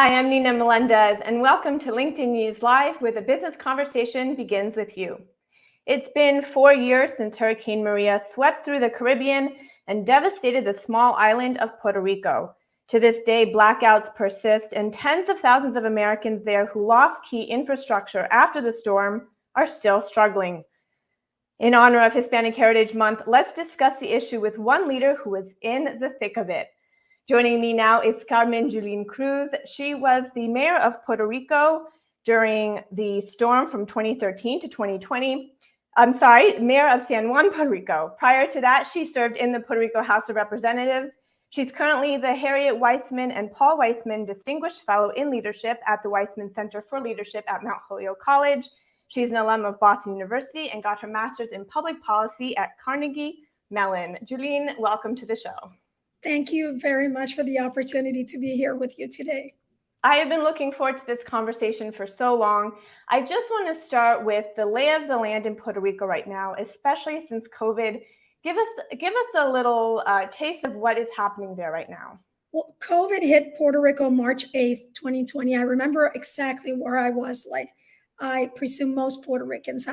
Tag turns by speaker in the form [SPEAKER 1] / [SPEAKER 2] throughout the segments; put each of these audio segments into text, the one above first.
[SPEAKER 1] Hi, I'm Nina Melendez, and welcome to LinkedIn News Live, where the business conversation begins with you. It's been 4 years since Hurricane Maria swept through the Caribbean and devastated the small island of Puerto Rico. To this day, blackouts persist, and tens of thousands of Americans there who lost key infrastructure after the storm are still struggling. In honor of Hispanic Heritage Month, let's discuss the issue with one leader who is in the thick of it. Joining me now is Carmen Julín Cruz. She was the mayor of Puerto Rico during the storm from 2013 to 2020. Mayor of San Juan, Puerto Rico. Prior to that, she served in the Puerto Rico House of Representatives. She's currently the Harriet Weissman and Paul Weissman Distinguished Fellow in Leadership at the Weissman Center for Leadership at Mount Holyoke College. She's an alum of Boston University and got her master's in public policy at Carnegie Mellon. Julín, welcome to the show.
[SPEAKER 2] Thank you very much for the opportunity to be here with you today.
[SPEAKER 1] I have been looking forward to this conversation for so long. I just want to start with the lay of the land in Puerto Rico right now, especially since COVID. Give us a little taste of what is happening there right now.
[SPEAKER 2] Well, COVID hit Puerto Rico March 8th, 2020. I remember exactly where I was, like I presume most Puerto Ricans.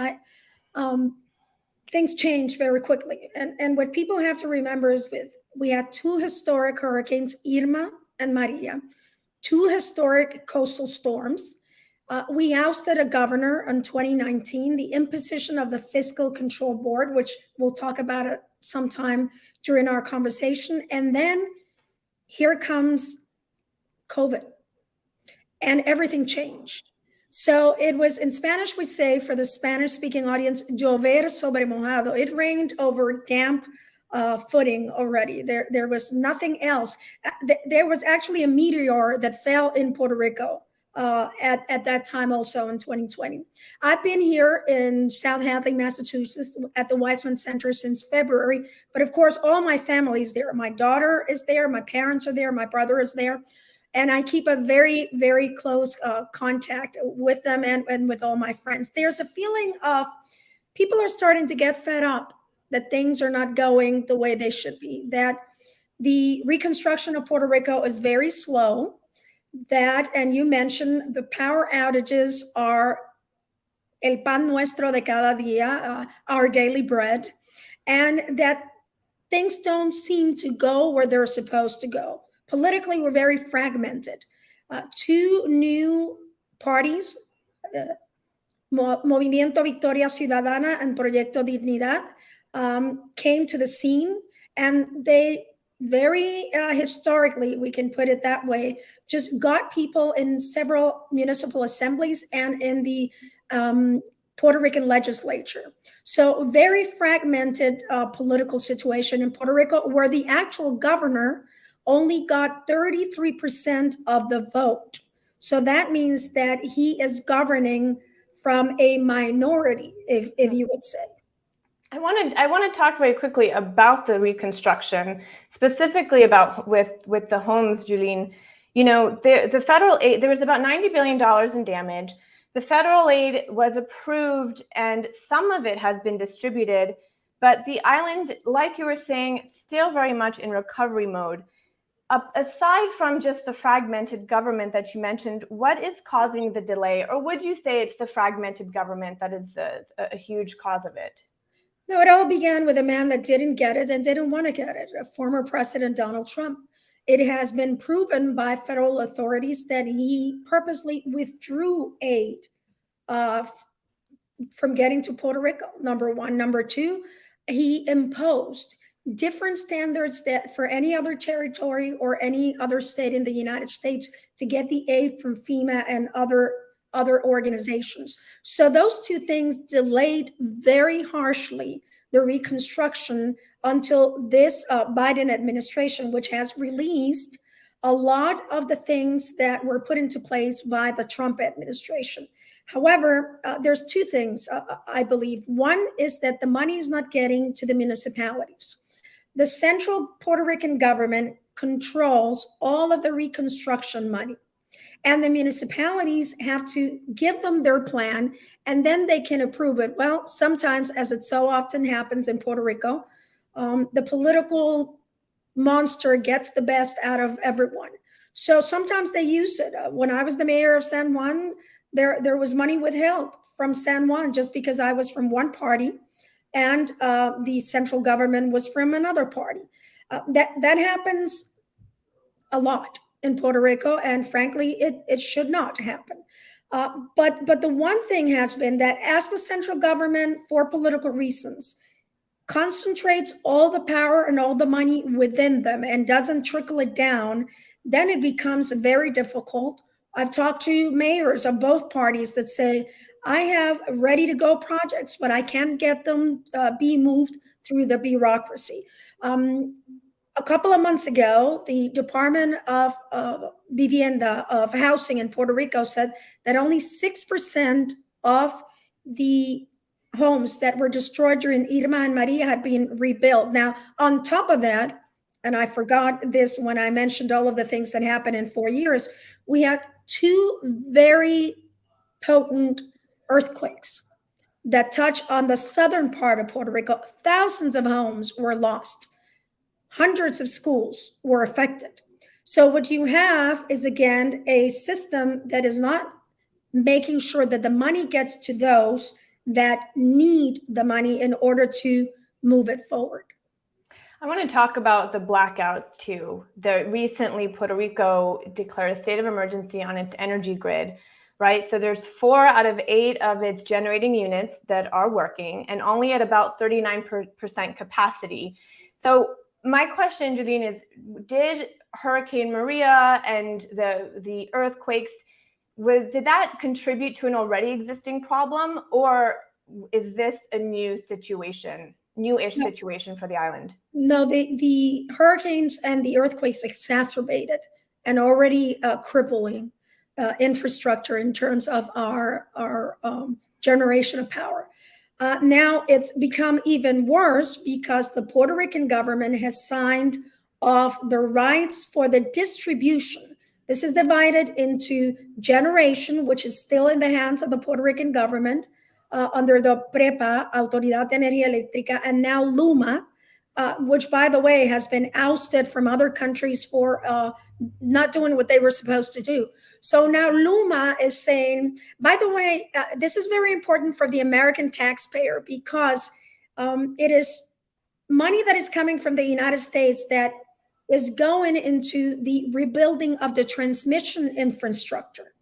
[SPEAKER 2] Things changed very quickly. And what people have to remember is we had two historic hurricanes, Irma and Maria, two historic coastal storms. We ousted a governor in 2019, the imposition of the Fiscal Control Board, which we'll talk about it sometime during our conversation. And then here comes COVID, and everything changed. So it was, in Spanish, we say, for the Spanish-speaking audience, llover sobre mojado. It rained over damp footing already. There was nothing else. There was actually a meteor that fell in Puerto Rico at that time also in 2020. I've been here in South Hadley, Massachusetts at the Weissman Center since February. But of course, all my family is there. My daughter is there. My parents are there. My brother is there. And I keep a very, very close contact with them and with all my friends. There's a feeling of people are starting to get fed up that things are not going the way they should be, that the reconstruction of Puerto Rico is very slow, that, and you mentioned, the power outages are el pan nuestro de cada día, our daily bread, and that things don't seem to go where they're supposed to go. Politically, we're very fragmented. Two new parties, Movimiento Victoria Ciudadana and Proyecto Dignidad, came to the scene, and they very historically, we can put it that way, just got people in several municipal assemblies and in the Puerto Rican legislature. So very fragmented political situation in Puerto Rico, where the actual governor only got 33% of the vote. So that means that he is governing from a minority, if you would say.
[SPEAKER 1] I want to talk very quickly about the reconstruction, specifically about with the homes, Julín. You know, the federal aid, there was about $90 billion in damage. The federal aid was approved and some of it has been distributed, but the island, like you were saying, still very much in recovery mode. Aside from just the fragmented government that you mentioned, what is causing the delay? Or would you say it's the fragmented government that is a huge cause of it?
[SPEAKER 2] No, it all began with a man that didn't get it and didn't want to get it, former President Donald Trump. It has been proven by federal authorities that he purposely withdrew aid from getting to Puerto Rico, number one. Number two, he imposed different standards that for any other territory or any other state in the United States to get the aid from FEMA and other organizations. So those two things delayed very harshly the reconstruction until this Biden administration, which has released a lot of the things that were put into place by the Trump administration. However, there's two things, I believe. One is that the money is not getting to the municipalities. The central Puerto Rican government controls all of the reconstruction money, and the municipalities have to give them their plan, and then they can approve it. Well, sometimes, as it so often happens in Puerto Rico, the political monster gets the best out of everyone. So sometimes they used it. When I was the mayor of San Juan, there was money withheld from San Juan just because I was from one party and the central government was from another party. That happens a lot in Puerto Rico, and frankly, it should not happen. But the one thing has been that as the central government, for political reasons, concentrates all the power and all the money within them and doesn't trickle it down, then it becomes very difficult. I've talked to mayors of both parties that say, I have ready to go projects, but I can't get them be moved through the bureaucracy. A couple of months ago, the Department of Vivienda of Housing in Puerto Rico said that only 6% of the homes that were destroyed during Irma and Maria had been rebuilt. Now, on top of that, and I forgot this when I mentioned all of the things that happened in 4 years, we had two very potent earthquakes that touched on the southern part of Puerto Rico. Thousands of homes were lost. Hundreds of schools were affected. So what you have is, again, a system that is not making sure that the money gets to those that need the money in order to move it forward.
[SPEAKER 1] I want to talk about the blackouts too. Recently, Puerto Rico declared a state of emergency on its energy grid, right? So there's 4 out of 8 of its generating units that are working and only at about 39% capacity. So my question, Julene, is did Hurricane Maria and the earthquakes, did that contribute to an already existing problem, or is this a new situation, newish situation for the island?
[SPEAKER 2] No, the hurricanes and the earthquakes exacerbated an already crippling infrastructure in terms of our generation of power. Now it's become even worse because the Puerto Rican government has signed off the rights for the distribution. This is divided into generation, which is still in the hands of the Puerto Rican government under the PREPA, Autoridad de Energía Eléctrica, and now Luma, which, by the way, has been ousted from other countries for not doing what they were supposed to do. So now Luma is saying, by the way, this is very important for the American taxpayer because it is money that is coming from the United States that is going into the rebuilding of the transmission infrastructure.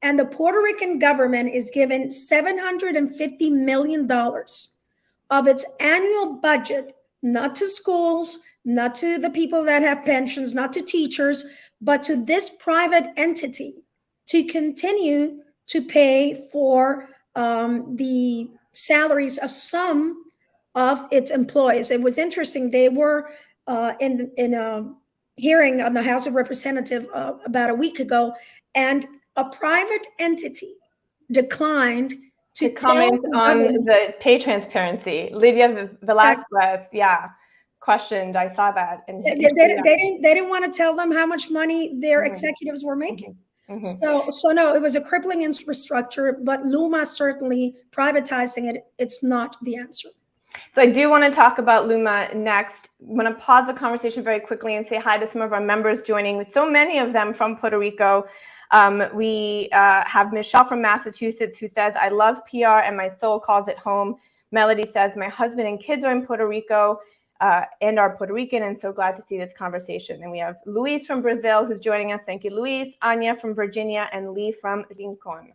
[SPEAKER 2] And the Puerto Rican government is given $750 million of its annual budget, not to schools, not to the people that have pensions, not to teachers, but to this private entity to continue to pay for the salaries of some of its employees. It was interesting. They were in a hearing on the House of Representatives about a week ago, and a private entity declined to
[SPEAKER 1] comment on the pay transparency. Lydia Velasquez, questioned. I saw that. And
[SPEAKER 2] they didn't want to tell them how much money their executives were making. So no, it was a crippling infrastructure, but Luma certainly privatizing it, it's not the answer.
[SPEAKER 1] So I do want to talk about Luma next. I'm going to pause the conversation very quickly and say hi to some of our members joining, with so many of them from Puerto Rico. We have Michelle from Massachusetts who says, I love PR and my soul calls it home. Melody says, my husband and kids are in Puerto Rico and are Puerto Rican, and so glad to see this conversation. And we have Luis from Brazil who's joining us. Thank you, Luis. Anya from Virginia, and Lee from Rincon.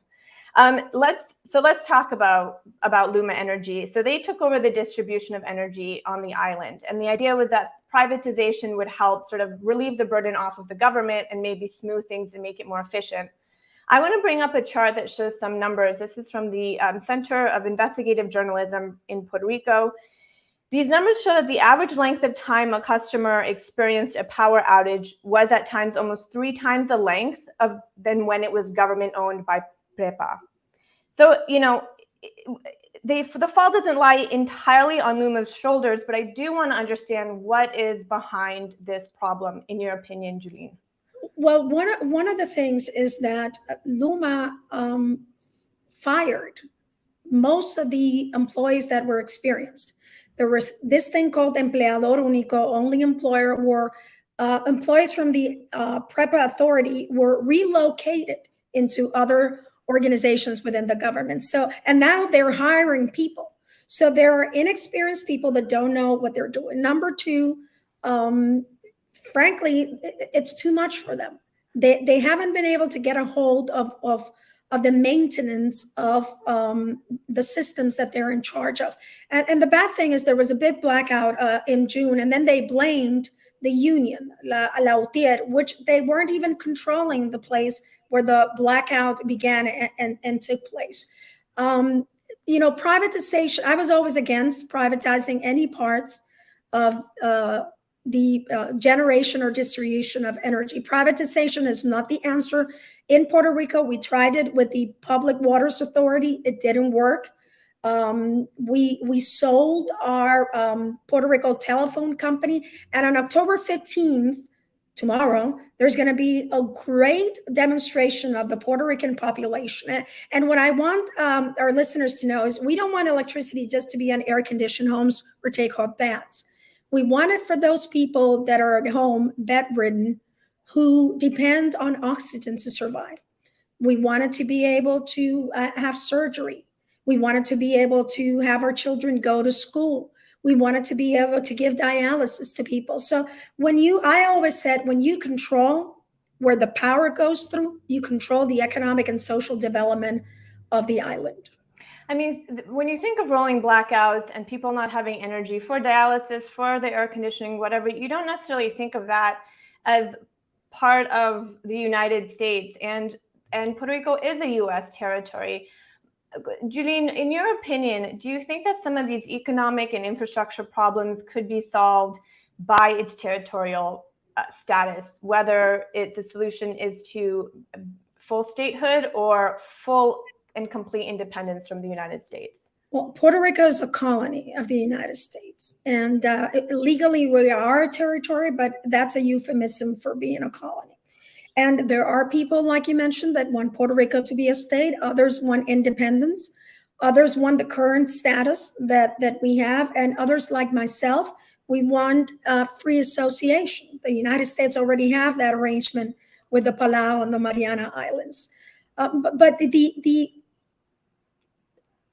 [SPEAKER 1] Let's talk about Luma Energy. So they took over the distribution of energy on the island, and the idea was that privatization would help sort of relieve the burden off of the government and maybe smooth things and make it more efficient. I want to bring up a chart that shows some numbers. This is from the Center of Investigative Journalism in Puerto Rico. These numbers show that the average length of time a customer experienced a power outage was at times almost 3 times the length than when it was government owned by PREPA. So, you know, the fault doesn't lie entirely on Luma's shoulders, but I do want to understand what is behind this problem, in your opinion, Julene.
[SPEAKER 2] Well, one of the things is that Luma fired most of the employees that were experienced. There was this thing called empleador único, only employer, where employees from the PREPA authority were relocated into other organizations within the government. So, and now they're hiring people. So there are inexperienced people that don't know what they're doing. Number two, frankly, it's too much for them. They haven't been able to get a hold of the maintenance of the systems that they're in charge of. And the bad thing is there was a big blackout in June, and then they blamed the union, La UTIER, which they weren't even controlling the place where the blackout began and took place. Privatization, I was always against privatizing any parts of the generation or distribution of energy. Privatization is not the answer. In Puerto Rico, we tried it with the Public Waters Authority. It didn't work. We sold our Puerto Rico telephone company, and on October 15th, tomorrow, there's going to be a great demonstration of the Puerto Rican population. And what I want our listeners to know is we don't want electricity just to be on air-conditioned homes or take hot baths. We want it for those people that are at home, bedridden, who depend on oxygen to survive. We wanted to be able to have surgery. We wanted to be able to have our children go to school. We wanted to be able to give dialysis to people. So I always said, when you control where the power goes through, you control the economic and social development of the island.
[SPEAKER 1] I mean, when you think of rolling blackouts and people not having energy for dialysis, for the air conditioning, whatever, you don't necessarily think of that as part of the United States. And Puerto Rico is a U.S. territory. Julene, in your opinion, do you think that some of these economic and infrastructure problems could be solved by its territorial status, whether the solution is to full statehood or full and complete independence from the United States?
[SPEAKER 2] Well, Puerto Rico is a colony of the United States, and legally we are a territory, but that's a euphemism for being a colony. And there are people, like you mentioned, that want Puerto Rico to be a state. Others want independence. Others want the current status that we have. And others, like myself, we want free association. The United States already have that arrangement with the Palau and the Mariana Islands. But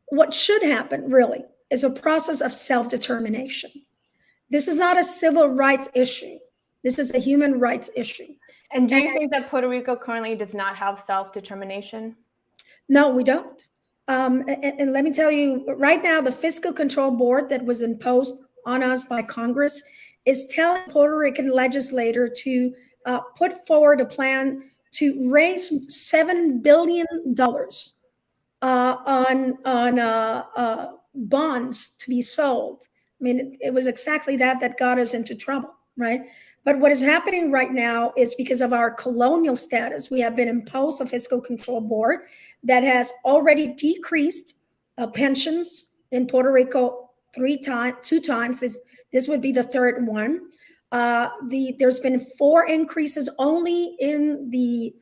[SPEAKER 2] what should happen, really, is a process of self-determination. This is not a civil rights issue. This is a human rights issue.
[SPEAKER 1] And do you think that Puerto Rico currently does not have self-determination?
[SPEAKER 2] No, we don't. And let me tell you, right now, the Fiscal Control Board that was imposed on us by Congress is telling Puerto Rican legislator to put forward a plan to raise $7 billion on bonds to be sold. I mean, it was exactly that got us into trouble, right? But what is happening right now is because of our colonial status, we have been imposed a fiscal control board that has already decreased pensions in Puerto Rico two times. This would be the third one. There's been 4 increases only in the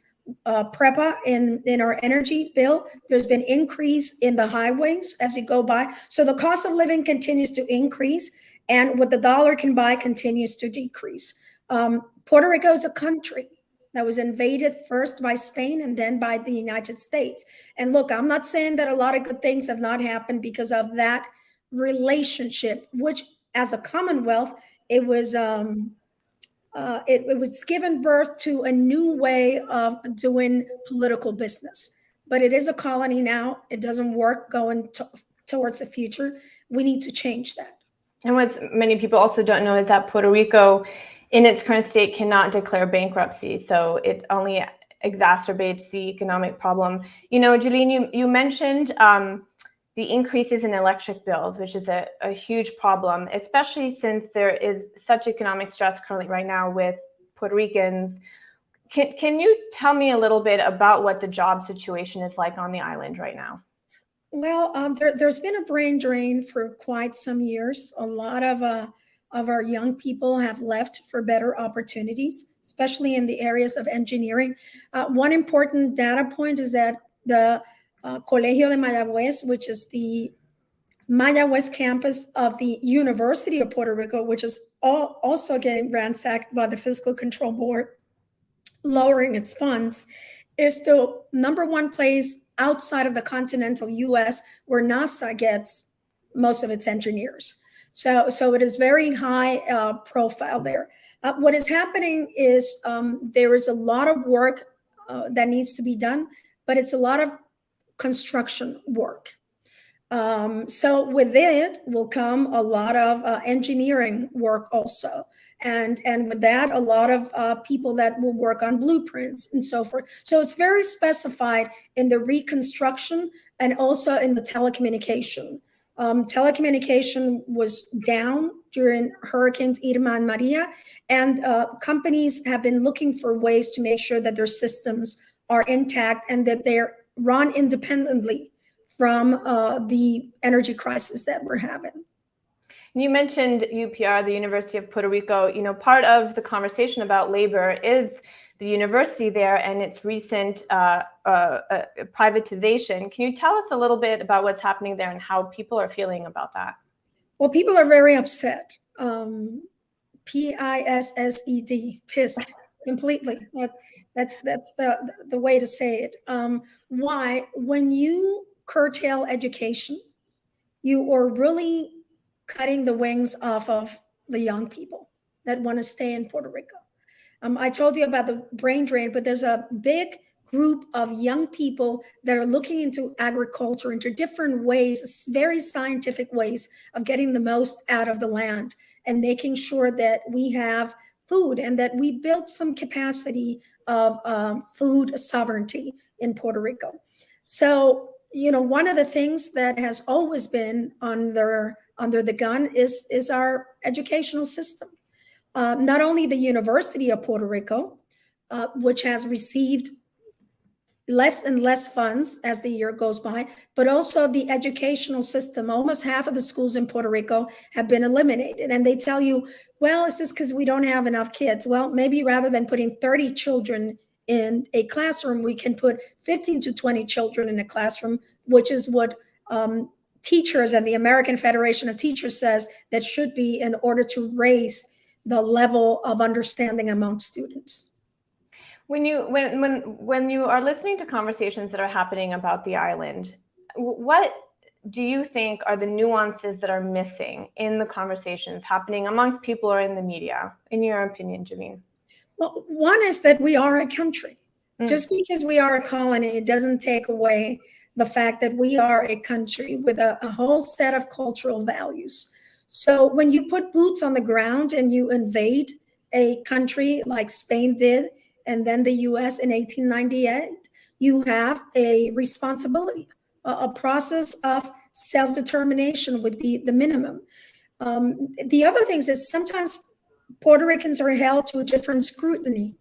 [SPEAKER 2] PREPA in our energy bill. There's been increase in the highways as you go by. So the cost of living continues to increase, and what the dollar can buy continues to decrease. Puerto Rico is a country that was invaded first by Spain and then by the United States. And look, I'm not saying that a lot of good things have not happened because of that relationship, which as a Commonwealth, it was given birth to a new way of doing political business. But it is a colony now. It doesn't work going towards the future. We need to change that.
[SPEAKER 1] And what many people also don't know is that Puerto Rico, in its current state, cannot declare bankruptcy. So it only exacerbates the economic problem. You know, Julene, you mentioned the increases in electric bills, which is a huge problem, especially since there is such economic stress currently right now with Puerto Ricans. Can you tell me a little bit about what the job situation is like on the island right now?
[SPEAKER 2] Well, there's been a brain drain for quite some years. A lot of our young people have left for better opportunities, especially in the areas of engineering. One important data point is that the Colegio de Mayagüez, which is the Maya West campus of the University of Puerto Rico, which is also getting ransacked by the Fiscal Control Board, lowering its funds, is the number one place outside of the continental US where NASA gets most of its engineers. So it is very high profile there. What is happening is there is a lot of work that needs to be done, but it's a lot of construction work. So with it will come a lot of engineering work also. And with that, a lot of people that will work on blueprints and so forth. So it's very specified in the reconstruction and also in the telecommunication. Telecommunication was down during Hurricanes Irma and Maria, and companies have been looking for ways to make sure that their systems are intact and that they're run independently from the energy crisis that we're having.
[SPEAKER 1] You mentioned UPR, the University of Puerto Rico. You know, part of the conversation about labor is the university there and its recent privatization. Can you tell us a little bit about what's happening there and how people are feeling about that?
[SPEAKER 2] Well, people are very upset. pissed completely. That's the way to say it. Why? When you curtail education, you are really cutting the wings off of the young people that want to stay in Puerto Rico. I told you about the brain drain, but there's a big group of young people that are looking into agriculture, into different ways, very scientific ways of getting the most out of the land and making sure that we have food and that we build some capacity of food sovereignty in Puerto Rico. So, you know, one of the things that has always been under the gun is our educational system. Not only the University of Puerto Rico, which has received less and less funds as the year goes by, but also the educational system. Almost half of the schools in Puerto Rico have been eliminated. And they tell you, well, it's just because we don't have enough kids. Well, maybe rather than putting 30 children in a classroom, we can put 15 to 20 children in a classroom, which is what teachers and the American Federation of Teachers says that should be in order to raise the level of understanding among students.
[SPEAKER 1] When you are listening to conversations that are happening about the island, what do you think are the nuances that are missing in the conversations happening amongst people or in the media, in your opinion, Janine?
[SPEAKER 2] Well, one is that we are a country. Just because we are a colony, it doesn't take away the fact that we are a country with a whole set of cultural values. So when you put boots on the ground and you invade a country like Spain did, and then the US in 1898, you have a responsibility. A process of self-determination would be the minimum. The other things is sometimes Puerto Ricans are held to a different scrutiny.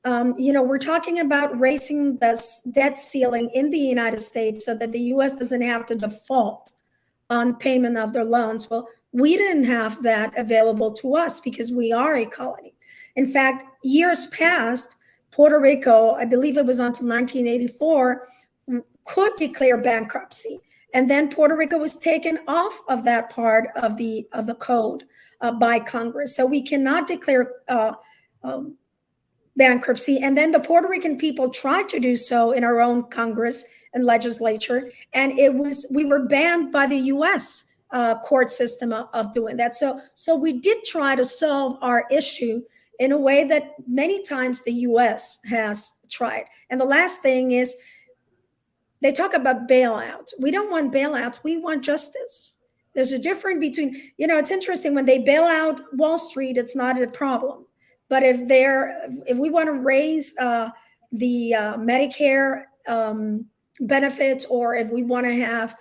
[SPEAKER 2] You know, we're talking about raising the debt ceiling in the United States so that the US doesn't have to default on payment of their loans. Well, we didn't have that available to us because we are a colony. In fact, years past, Puerto Rico, I believe it was until 1984, could declare bankruptcy. And then Puerto Rico was taken off of that part of the code by Congress. So we cannot declare bankruptcy. And then the Puerto Rican people tried to do so in our own Congress and legislature. And we were banned by the US court system of doing that. So we did try to solve our issue in a way that many times the US has tried. And the last thing is they talk about bailouts. We don't want bailouts. We want justice. There's a difference between, you know, it's interesting when they bail out Wall Street, it's not a problem. But if we want to raise the Medicare benefits, or if we want to have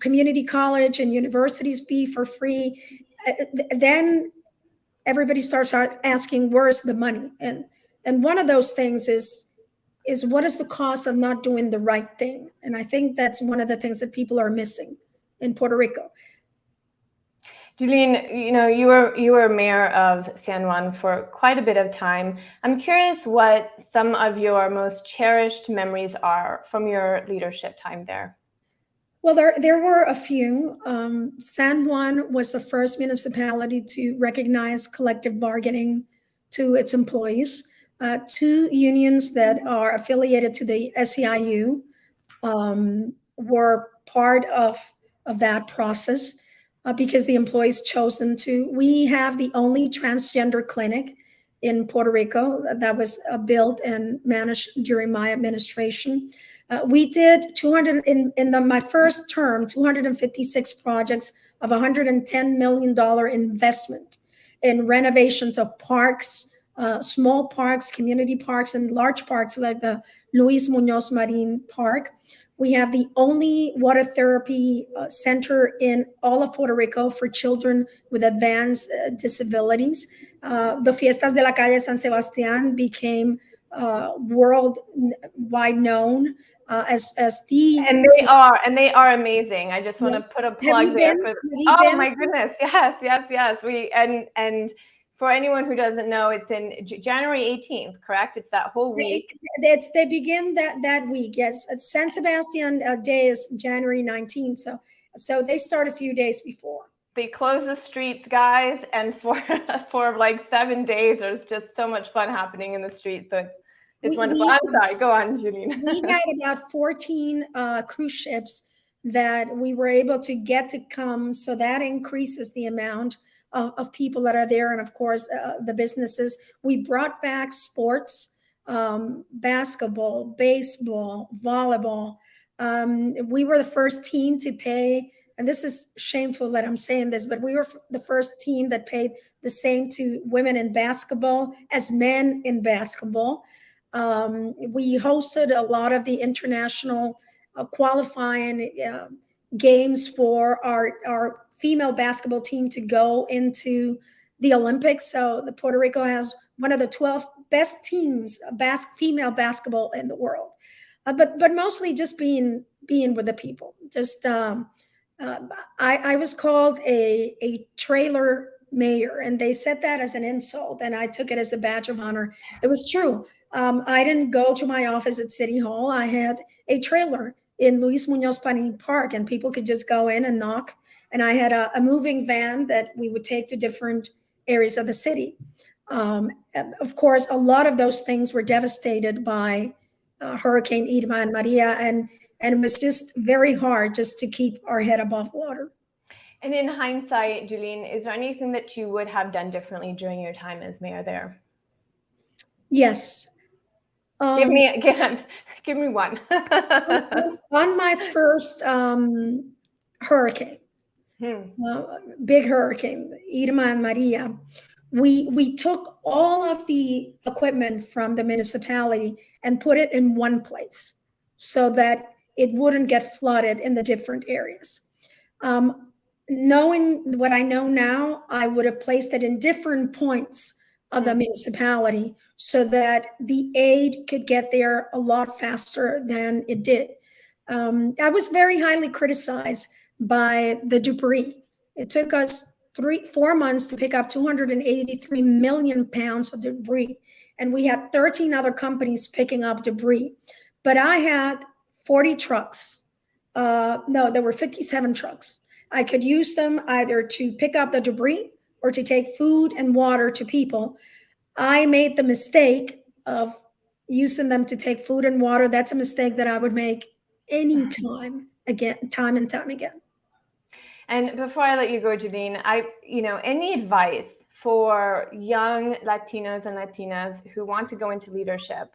[SPEAKER 2] community college and universities be for free, then everybody starts asking, where's the money? And one of those things is what is the cost of not doing the right thing? And I think that's one of the things that people are missing in Puerto Rico.
[SPEAKER 1] Julene, you know, you were mayor of San Juan for quite a bit of time. I'm curious what some of your most cherished memories are from your leadership time there.
[SPEAKER 2] Well, there were a few. San Juan was the first municipality to recognize collective bargaining to its employees. Two unions that are affiliated to the SEIU were part of that process because the employees chose them to. We have the only transgender clinic in Puerto Rico that was built and managed during my administration. We did 200 my first term, 256 projects of $110 million investment in renovations of parks, small parks, community parks, and large parks like the Luis Muñoz Marin Park. We have the only water therapy center in all of Puerto Rico for children with advanced disabilities. The Fiestas de la Calle San Sebastian became worldwide known as the.
[SPEAKER 1] And they are amazing. I just want to put a plug there for. Oh my goodness! Yes. And for anyone who doesn't know, it's in January 18th, correct? It's that whole week.
[SPEAKER 2] They begin that week. Yes, San Sebastian Day is January 19th. So they start a few days before.
[SPEAKER 1] They close the streets, guys, and for like 7 days, there's just so much fun happening in the streets. So it's wonderful. I'm sorry. Go on, Janine.
[SPEAKER 2] We had about 14 cruise ships that we were able to get to come. So that increases the amount of people that are there. And of course, the businesses. We brought back sports, basketball, baseball, volleyball. We were the first team to pay, and this is shameful that I'm saying this, but we were the first team that paid the same to women in basketball as men in basketball. We hosted a lot of the international qualifying games for our female basketball team to go into the Olympics. So the Puerto Rico has one of the 12 best teams, female basketball in the world. But mostly just being with the people. Just I was called a trailer mayor, and they said that as an insult, and I took it as a badge of honor. It was true. I didn't go to my office at City Hall. I had a trailer in Luis Muñoz Marin Park, and people could just go in and knock. And I had a moving van that we would take to different areas of the city. Of course, a lot of those things were devastated by Hurricane Irma and Maria, and it was just very hard just to keep our head above water.
[SPEAKER 1] And in hindsight, Julene, is there anything that you would have done differently during your time as mayor there?
[SPEAKER 2] Yes.
[SPEAKER 1] Give me one.
[SPEAKER 2] On my first hurricane, big hurricane, Irma and Maria, we took all of the equipment from the municipality and put it in one place so that it wouldn't get flooded in the different areas. Knowing what I know now, I would have placed it in different points of the municipality so that the aid could get there a lot faster than it did. I was very highly criticized by the debris. It took us 4 months to pick up 283 million pounds of debris, and we had 13 other companies picking up debris. But I had 40 trucks. No, there were 57 trucks. I could use them either to pick up the debris or to take food and water to people. I made the mistake of using them to take food and water. That's a mistake that I would make any time and time again.
[SPEAKER 1] And before I let you go, Janine, any advice for young Latinos and Latinas who want to go into leadership,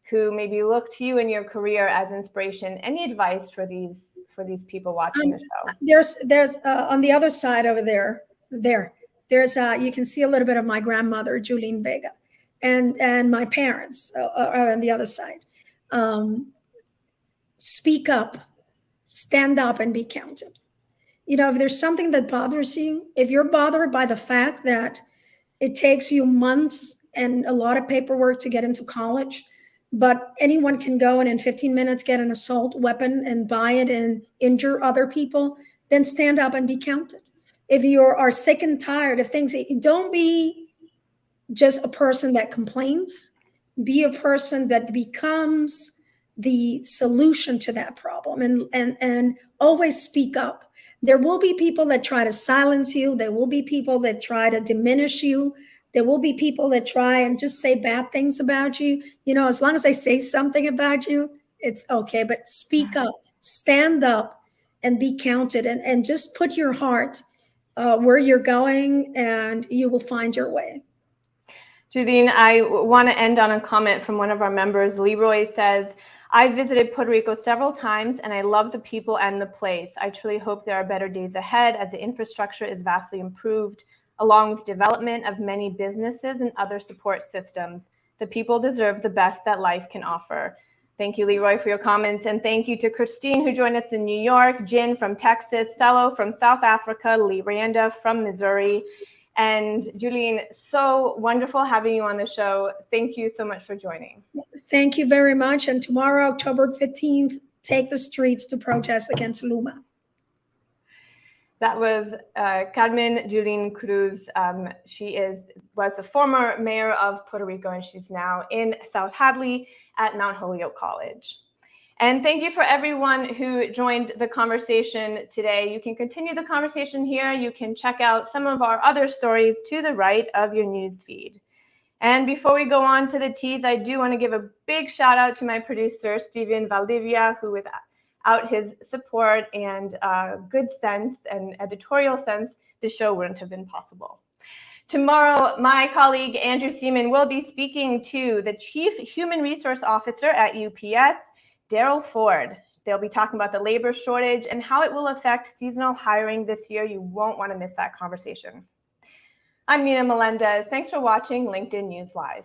[SPEAKER 1] who maybe look to you in your career as inspiration? Any advice for these people watching the show?
[SPEAKER 2] There's on the other side over there. There's you can see a little bit of my grandmother, Julene Vega, and my parents are on the other side. Speak up, stand up, and be counted. If there's something that bothers you, if you're bothered by the fact that it takes you months and a lot of paperwork to get into college, but anyone can go and in 15 minutes get an assault weapon and buy it and injure other people, then stand up and be counted. If you are sick and tired of things, don't be just a person that complains. Be a person that becomes the solution to that problem, and always speak up. There will be people that try to silence you. There will be people that try to diminish you. There will be people that try and just say bad things about you. As long as they say something about you, it's okay. But speak up, stand up, and be counted, and just put your heart where you're going, and you will find your way.
[SPEAKER 1] Julene, I want to end on a comment from one of our members. Leroy says, I visited Puerto Rico several times and I love the people and the place. I truly hope there are better days ahead as the infrastructure is vastly improved, along with development of many businesses and other support systems. The people deserve the best that life can offer. Thank you, Leroy, for your comments. And thank you to Christine, who joined us in New York, Jin from Texas, Cello from South Africa, Liranda from Missouri. And Julene, so wonderful having you on the show. Thank you so much for joining.
[SPEAKER 2] Thank you very much. And tomorrow, October 15th, take the streets to protest against Luma.
[SPEAKER 1] That was Carmen Julene Cruz. She was the former mayor of Puerto Rico, and she's now in South Hadley at Mount Holyoke College. And thank you for everyone who joined the conversation today. You can continue the conversation here. You can check out some of our other stories to the right of your news feed. And before we go on to the teas, I do want to give a big shout out to my producer, Steven Valdivia, who without his support and good sense and editorial sense, the show wouldn't have been possible. Tomorrow, my colleague Andrew Seaman will be speaking to the Chief Human Resource Officer at UPS, Daryl Ford. They'll be talking about the labor shortage and how it will affect seasonal hiring this year. You won't want to miss that conversation. I'm Nina Melendez. Thanks for watching LinkedIn News Live.